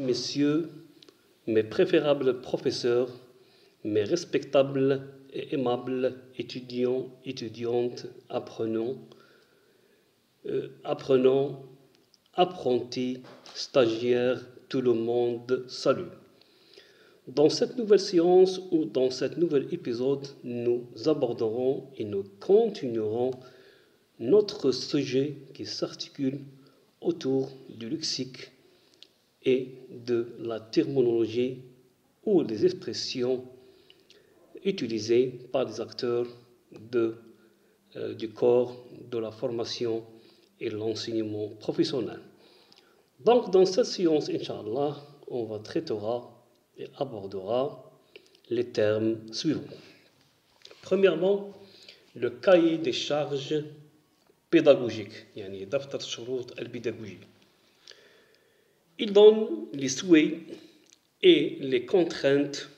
Messieurs, mes préférables professeurs, mes respectables et aimables étudiants, étudiantes, apprenants, apprentis, stagiaires, tout le monde salue. Dans cette nouvelle séance ou dans cet nouvel épisode, nous aborderons et nous continuerons notre sujet qui s'articule autour du lexique et de la terminologie ou des expressions utilisées par les acteurs du corps de la formation et l'enseignement professionnel. Donc, dans cette séance, Inch'Allah, on va traitera et abordera les termes suivants. Premièrement, le cahier des charges pédagogiques, yani daftar shurut al-pédagogie. Il donne les souhaits et les contraintes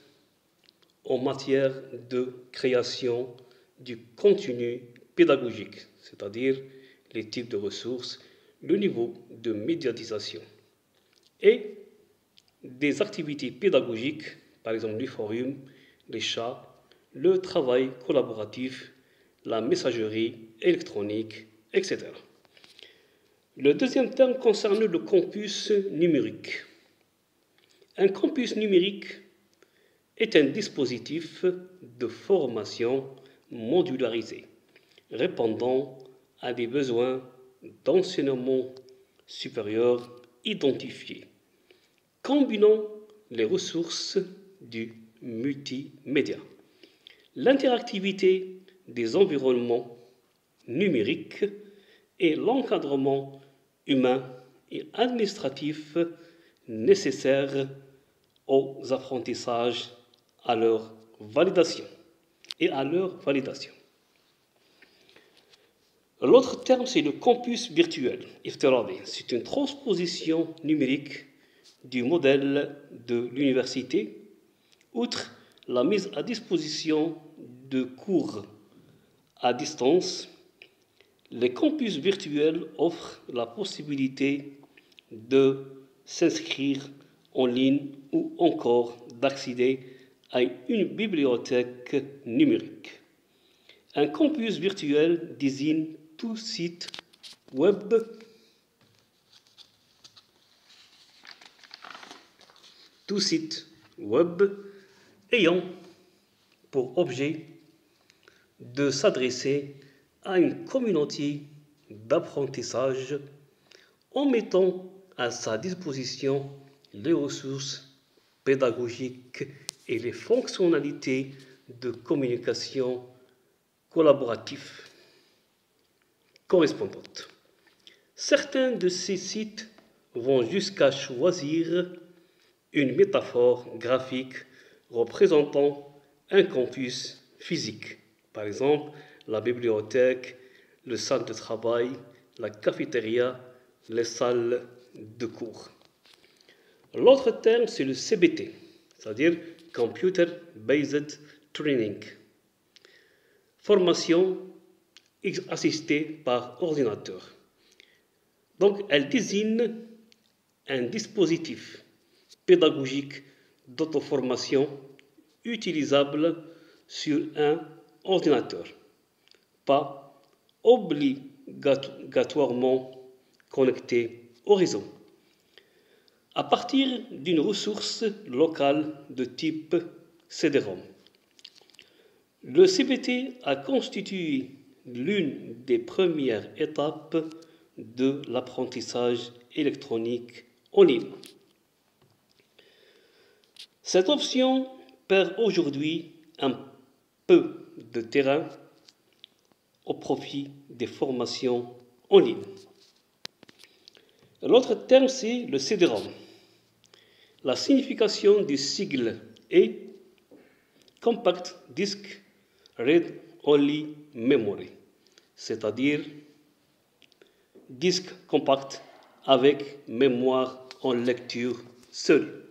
en matière de création du contenu pédagogique, c'est-à-dire les types de ressources, le niveau de médiatisation et des activités pédagogiques, par exemple les forums, les chats, le travail collaboratif, la messagerie électronique, etc. Le deuxième terme concerne le campus numérique. Un campus numérique est un dispositif de formation modularisé, répondant à des besoins d'enseignement supérieur identifiés, combinant les ressources du multimédia, l'interactivité des environnements numériques et l'encadrement humain et administratif nécessaires aux apprentissages à leur validation et à leur validation. L'autre terme, c'est le campus virtuel, iftiradi. C'est une transposition numérique du modèle de l'université. Outre la mise à disposition de cours à distance, les campus virtuels offrent la possibilité de s'inscrire en ligne ou encore d'accéder à une bibliothèque numérique. Un campus virtuel désigne tout site web ayant pour objet de s'adresser à une communauté d'apprentissage en mettant à sa disposition les ressources pédagogiques et les fonctionnalités de communication collaborative correspondantes. Certains de ces sites vont jusqu'à choisir une métaphore graphique représentant un campus physique, par exemple la bibliothèque, le salle de travail, la cafétéria, les salles de cours. L'autre terme, c'est le CBT, c'est-à-dire Computer Based Training. Formation assistée par ordinateur. Donc, elle désigne un dispositif pédagogique d'auto-formation utilisable sur un ordinateur, pas obligatoirement connecté au réseau, à partir d'une ressource locale de type CD-ROM. Le CBT a constitué l'une des premières étapes de l'apprentissage électronique en ligne. Cette option perd aujourd'hui un peu de terrain au profit des formations en ligne. L'autre terme, c'est le CD-ROM. La signification du sigle est Compact Disk Read Only Memory, c'est-à-dire disque compact avec mémoire en lecture seule.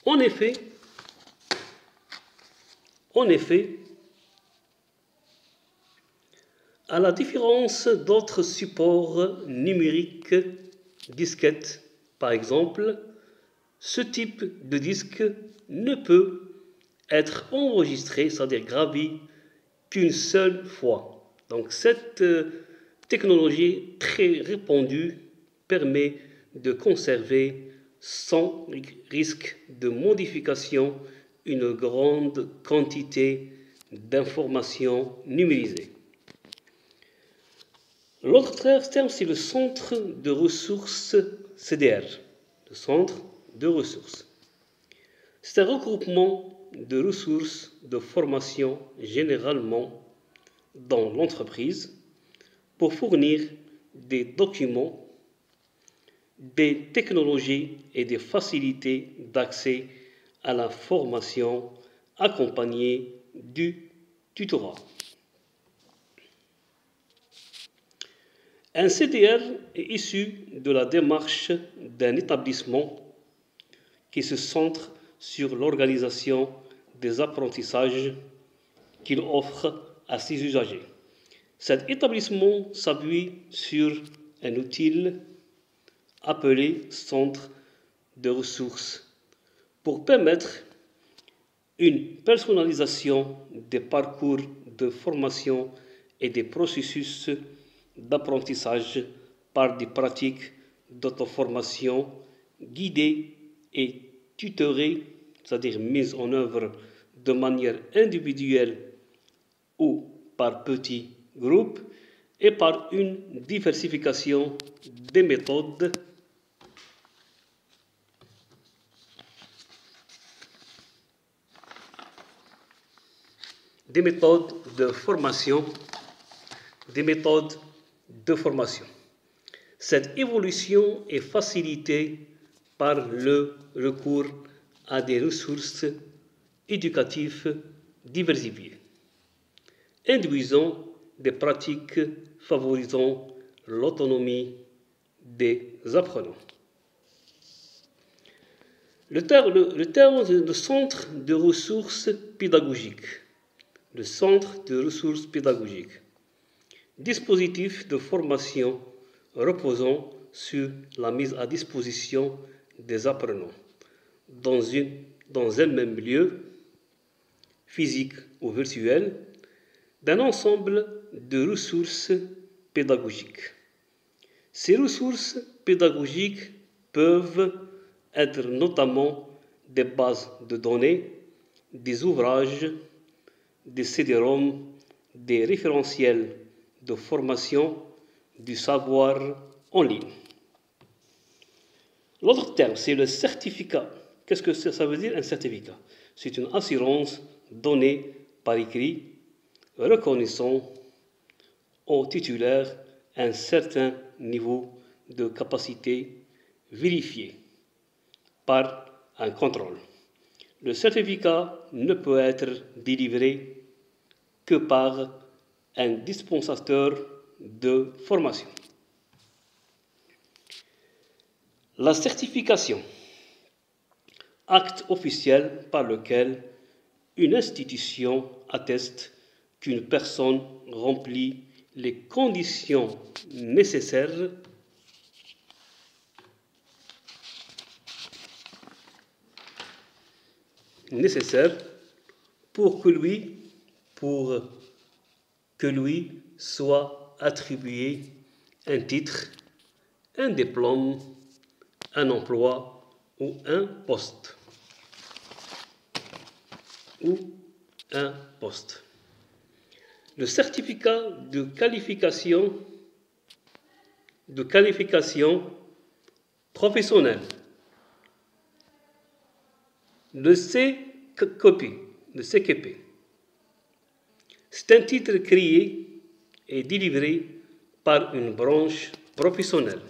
En effet, En effet, à la différence d'autres supports numériques, disquettes par exemple, ce type de disque ne peut être enregistré, c'est-à-dire gravé, qu'une seule fois. Donc cette technologie très répandue permet de conserver sans risque de modification une grande quantité d'informations numérisées. L'autre terme, c'est le centre de ressources CDR, le centre de ressources. C'est un regroupement de ressources de formation généralement dans l'entreprise pour fournir des documents, des technologies et des facilités d'accès à la formation accompagnée du tutorat. Un CDR est issu de la démarche d'un établissement qui se centre sur l'organisation des apprentissages qu'il offre à ses usagers. Cet établissement s'appuie sur un outil appelé centre de ressources pour permettre une personnalisation des parcours de formation et des processus d'apprentissage par des pratiques d'auto-formation guidées et tutorées, c'est-à-dire mises en œuvre de manière individuelle ou par petits groupes, et par une diversification des méthodes de formation, Cette évolution est facilitée par le recours à des ressources éducatives diversifiées, induisant des pratiques favorisant l'autonomie des apprenants. Le terme de centre de ressources pédagogiques. Le centre de ressources pédagogiques. Dispositif de formation reposant sur la mise à disposition des apprenants dans un même lieu, physique ou virtuel, d'un ensemble de ressources pédagogiques. Ces ressources pédagogiques peuvent être notamment des bases de données, des ouvrages, des CD-ROM, des référentiels de formation, du savoir en ligne. L'autre terme, c'est le certificat. Qu'est-ce que ça veut dire, un certificat? C'est une assurance donnée par écrit reconnaissant au titulaire un certain niveau de capacité vérifiée par un contrôle. Le certificat ne peut être délivré que par un dispensateur de formation. La certification, acte officiel par lequel une institution atteste qu'une personne remplit les conditions nécessaires pour que lui soit attribué un titre, un diplôme, un emploi ou un poste. Le certificat de qualification professionnelle, le CQP. C'est un titre créé et délivré par une branche professionnelle.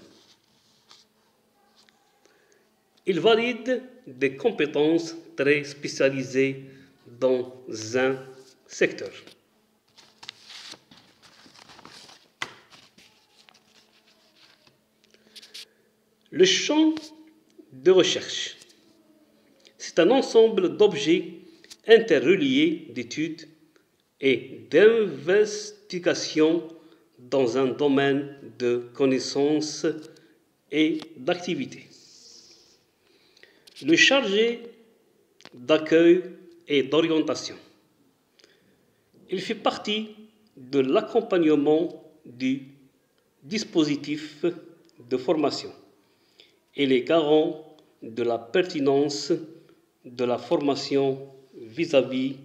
Il valide des compétences très spécialisées dans un secteur. Le champ de recherche, c'est un ensemble d'objets interreliées d'études et d'investigation dans un domaine de connaissances et d'activité. Le chargé d'accueil et d'orientation. Il fait partie de l'accompagnement du dispositif de formation. Il est garant de la pertinence de la formation vis-à-vis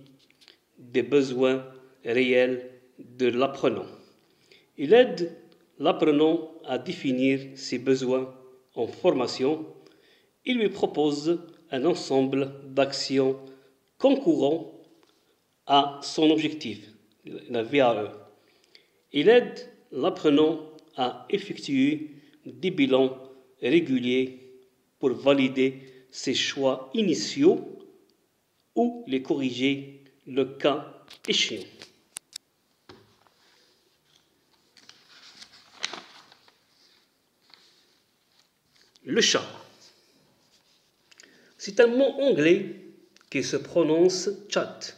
des besoins réels de l'apprenant. Il aide l'apprenant à définir ses besoins en formation. Il lui propose un ensemble d'actions concourant à son objectif, la VAE. Il aide l'apprenant à effectuer des bilans réguliers pour valider ses choix initiaux ou les corriger le cas échéant. Le chat. C'est un mot anglais qui se prononce chat,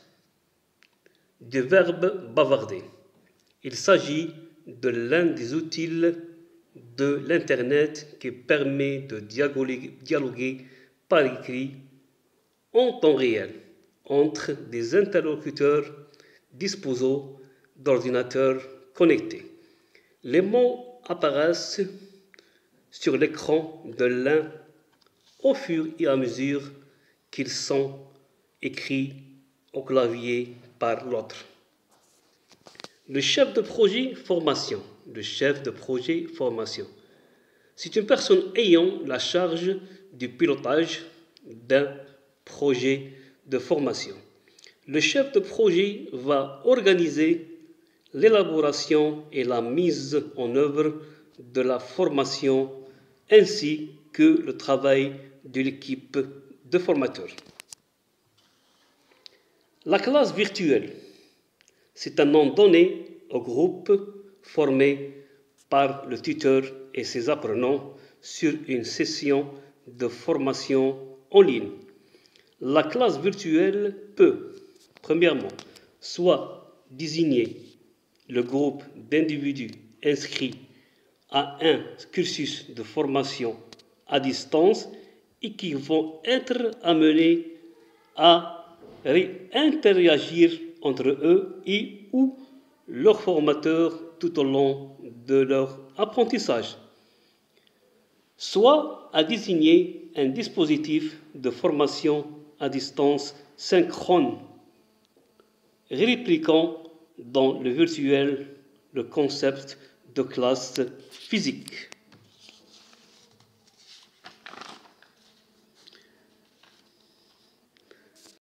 du verbe bavarder. Il s'agit de l'un des outils de l'Internet qui permet de dialoguer par écrit en temps réel entre des interlocuteurs disposant d'ordinateurs connectés. Les mots apparaissent sur l'écran de l'un au fur et à mesure qu'ils sont écrits au clavier par l'autre. Le chef de projet formation. Le chef de projet formation. C'est une personne ayant la charge du pilotage d'un projet de formation. Le chef de projet va organiser l'élaboration et la mise en œuvre de la formation ainsi que le travail de l'équipe de formateurs. La classe virtuelle, c'est un nom donné au groupe formé par le tuteur et ses apprenants sur une session de formation en ligne. La classe virtuelle peut, premièrement, soit désigner le groupe d'individus inscrits à un cursus de formation à distance et qui vont être amenés à interagir entre eux et ou leurs formateurs tout au long de leur apprentissage, soit à désigner un dispositif de formation à distance synchrone, répliquant dans le virtuel le concept de classe physique.